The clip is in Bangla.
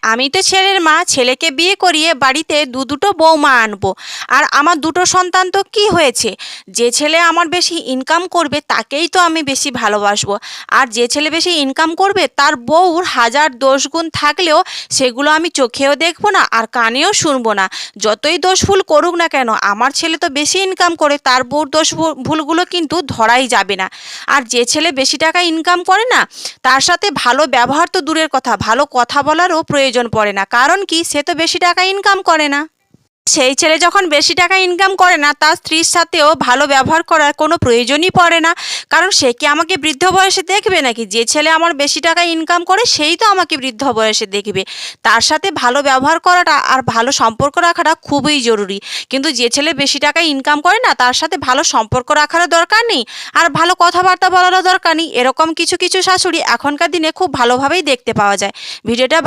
আমি তো ছেলের মা, ছেলেকে বিয়ে করিয়ে বাড়িতে দুটো বৌমা আনবো। আর আমার দুটো সন্তান তো কি হয়েছে, যে ছেলে আমার বেশি ইনকাম করবে তাকেই তো আমি বেশি ভালোবাসবো। আর যে ছেলে বেশি ইনকাম করবে তার বউর হাজার দোষ গুণ থাকলেও সেগুলো আমি চোখেও দেখবো না আর কানেও শুনবো না। যতই দোষ ভুল করুক না কেন, আমার ছেলে তো বেশি ইনকাম করে, তার বউর দোষ ভুলগুলো কিন্তু ধরাই যাবে না। আর যে ছেলে বেশি টাকা ইনকাম করে না, তার সাথে ভালো ব্যবহার তো দূরের কথা, ভালো কথা বলারও প্রয়োজন পড়ে না। কারণ কি, সে তো বেশি টাকা ইনকাম করে না। সেই ছেলে যখন বেশি টাকা ইনকাম করে না, তার স্ত্রীর সাথেও ভালো ব্যবহার করার কোনো প্রয়োজনই পড়ে না। কারণ সে কি আমাকে বৃদ্ধ বয়সে দেখবে নাকি? যে ছেলে আমার বেশি টাকা ইনকাম করে সেই তো আমাকে বৃদ্ধ বয়সে দেখবে। তার সাথে ভালো ব্যবহার করাটা আর ভালো সম্পর্ক রাখাটা খুবই জরুরি। কিন্তু যে ছেলে বেশি টাকা ইনকাম করে না, তার সাথে ভালো সম্পর্ক রাখারও দরকার নেই আর ভালো কথাবার্তা বলারও দরকার নেই। এরকম কিছু কিছু শাশুড়ি এখনকার দিনে খুব ভালোভাবেই দেখতে পাওয়া যায়। ভিডিওটা